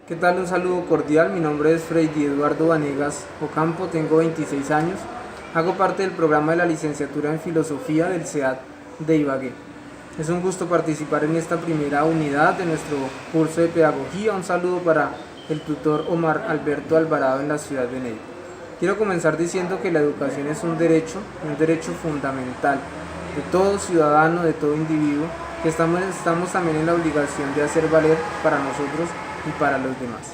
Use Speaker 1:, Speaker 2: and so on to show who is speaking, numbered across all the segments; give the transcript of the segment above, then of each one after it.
Speaker 1: ¿Qué tal? Un saludo cordial. Mi nombre es Freddy Eduardo Vanegas Ocampo, tengo 26 años. Hago parte del programa de la licenciatura en Filosofía del CEAT de Ibagué. Es un gusto participar en esta primera unidad de nuestro curso de Pedagogía. Un saludo para el tutor Omar Alberto Alvarado en la ciudad de Neiva. Quiero comenzar diciendo que la educación es un derecho fundamental de todo ciudadano, de todo individuo, que estamos también en la obligación de hacer valer para nosotros y para los demás.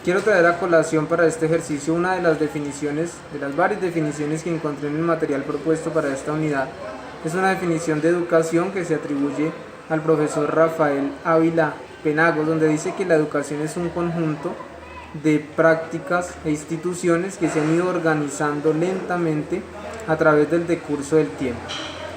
Speaker 1: Quiero traer a colación para este ejercicio una de las definiciones, de las varias definiciones que encontré en el material propuesto para esta unidad. Es una definición de educación que se atribuye al profesor Rafael Ávila Penagos, donde dice que la educación es un conjunto de prácticas e instituciones que se han ido organizando lentamente a través del decurso del tiempo.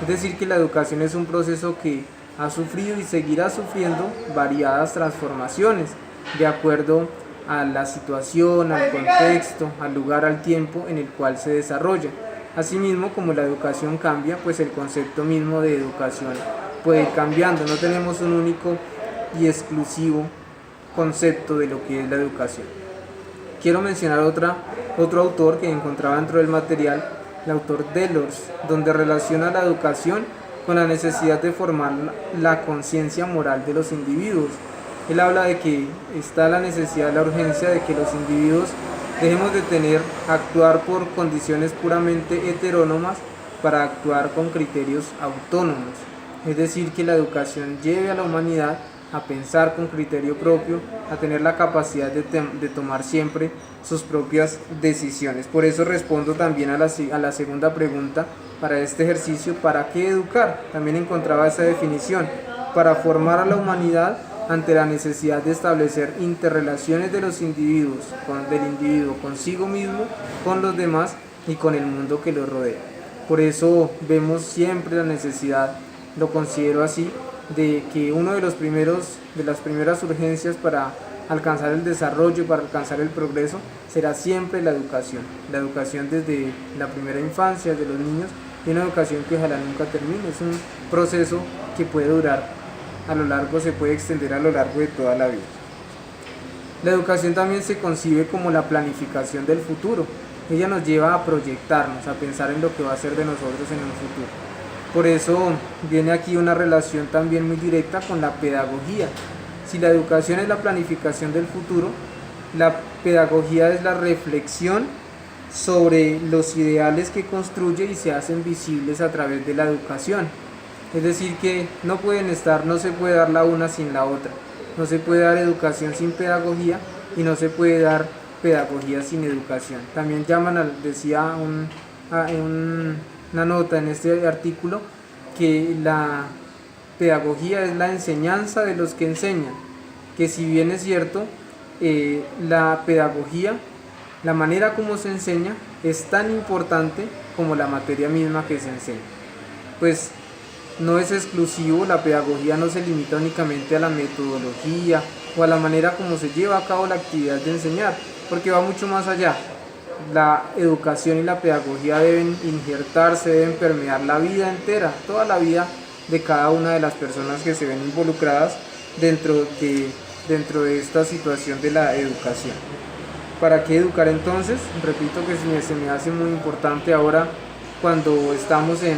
Speaker 1: Es decir, que la educación es un proceso que ha sufrido y seguirá sufriendo variadas transformaciones de acuerdo a la situación, al contexto, al lugar, al tiempo en el cual se desarrolla. Asimismo, como la educación cambia, pues el concepto mismo de educación puede ir cambiando. No tenemos un único y exclusivo concepto de lo que es la educación. Quiero mencionar otro autor que encontraba dentro del material, el autor Delors, donde relaciona la educación con la necesidad de formar la conciencia moral de los individuos. Él habla de que está la necesidad, la urgencia de que los individuos dejemos de actuar por condiciones puramente heterónomas para actuar con criterios autónomos. Es decir, que la educación lleve a la humanidad a pensar con criterio propio, a tener la capacidad de tomar siempre sus propias decisiones. Por eso respondo también a la segunda pregunta para este ejercicio: ¿para qué educar? También encontraba esa definición: para formar a la humanidad ante la necesidad de establecer interrelaciones de los individuos, del individuo consigo mismo, con los demás y con el mundo que lo rodea. Por eso vemos siempre la necesidad, lo considero así, de que uno de las primeras urgencias para alcanzar el desarrollo, para alcanzar el progreso, será siempre la educación desde la primera infancia de los niños, y una educación que ojalá nunca termine. Es un proceso que puede durar se puede extender a lo largo de toda la vida. La educación también se concibe como la planificación del futuro. Ella nos lleva a proyectarnos, a pensar en lo que va a ser de nosotros en un futuro. Por eso viene aquí una relación también muy directa con la pedagogía. Si la educación es la planificación del futuro, la pedagogía es la reflexión sobre los ideales que construye y se hacen visibles a través de la educación. Es decir, que no se puede dar la una sin la otra. No se puede dar educación sin pedagogía y no se puede dar pedagogía sin educación. También decía una nota en este artículo, que la pedagogía es la enseñanza de los que enseñan, que si bien es cierto, la pedagogía, la manera como se enseña, es tan importante como la materia misma que se enseña. Pues no es exclusivo, la pedagogía no se limita únicamente a la metodología o a la manera como se lleva a cabo la actividad de enseñar, porque va mucho más allá. La educación y la pedagogía deben injertarse, deben permear la vida entera, toda la vida de cada una de las personas que se ven involucradas dentro de esta situación de la educación. ¿Para qué educar entonces? Repito que se me hace muy importante ahora, cuando estamos en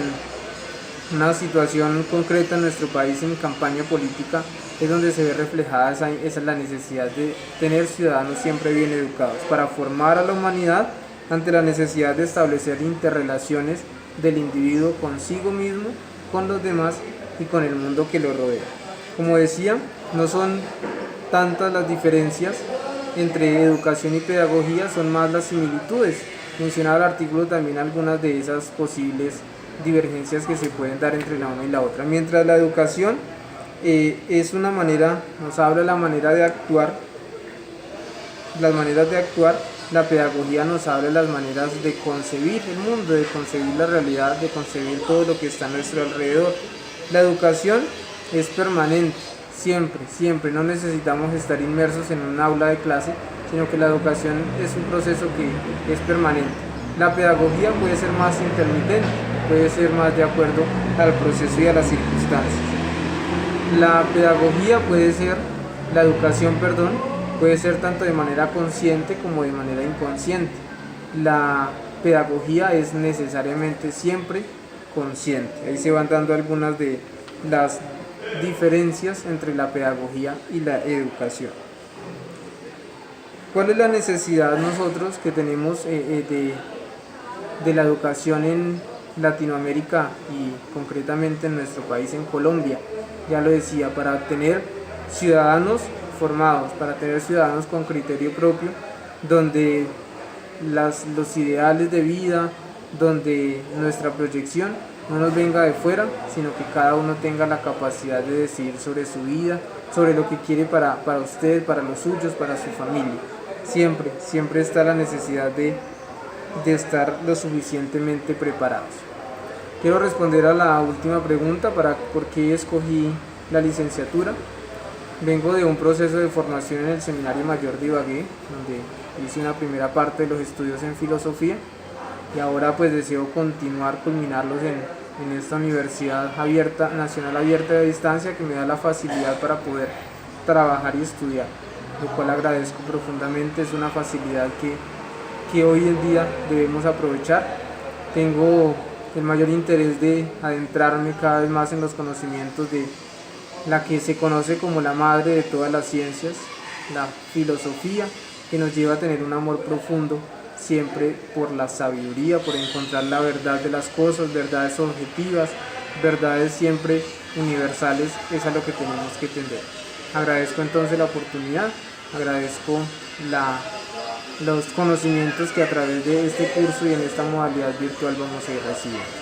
Speaker 1: una situación concreta en nuestro país, en campaña política, es donde se ve reflejada esa la necesidad de tener ciudadanos siempre bien educados, para formar a la humanidad ante la necesidad de establecer interrelaciones del individuo consigo mismo, con los demás y con el mundo que lo rodea. Como decía, no son tantas las diferencias entre educación y pedagogía, son más las similitudes. Mencionaba el artículo también algunas de esas posibles divergencias que se pueden dar entre la una y la otra. Mientras la educación es una manera, nos habla de la manera de actuar, las maneras de actuar, la pedagogía nos habla de las maneras de concebir el mundo, de concebir la realidad, de concebir todo lo que está a nuestro alrededor. La educación es permanente, siempre, no necesitamos estar inmersos en un aula de clase, sino que la educación es un proceso que es permanente. La pedagogía puede ser más intermitente, puede ser más de acuerdo al proceso y a las circunstancias. La pedagogía puede ser, la educación, Puede ser tanto de manera consciente como de manera inconsciente. La pedagogía es necesariamente siempre consciente. Ahí se van dando algunas de las diferencias entre la pedagogía y la educación. ¿Cuál es la necesidad nosotros que tenemos de la educación en Latinoamérica y concretamente en nuestro país, en Colombia? Ya lo decía, para tener ciudadanos formados, para tener ciudadanos con criterio propio, donde los ideales de vida, donde nuestra proyección no nos venga de fuera, sino que cada uno tenga la capacidad de decidir sobre su vida, sobre lo que quiere para usted, para los suyos, para su familia. Siempre está la necesidad de estar lo suficientemente preparados. Quiero responder a la última pregunta, por qué escogí la licenciatura. Vengo de un proceso de formación en el Seminario Mayor de Ibagué, donde hice una primera parte de los estudios en filosofía y ahora pues deseo culminarlos en esta universidad abierta, nacional abierta de distancia, que me da la facilidad para poder trabajar y estudiar, lo cual agradezco profundamente. Es una facilidad que hoy en día debemos aprovechar. Tengo el mayor interés de adentrarme cada vez más en los conocimientos de la que se conoce como la madre de todas las ciencias, la filosofía, que nos lleva a tener un amor profundo siempre por la sabiduría, por encontrar la verdad de las cosas, verdades objetivas, verdades siempre universales. Es a lo que tenemos que tender. Agradezco entonces la oportunidad, agradezco los conocimientos que a través de este curso y en esta modalidad virtual vamos a ir recibiendo.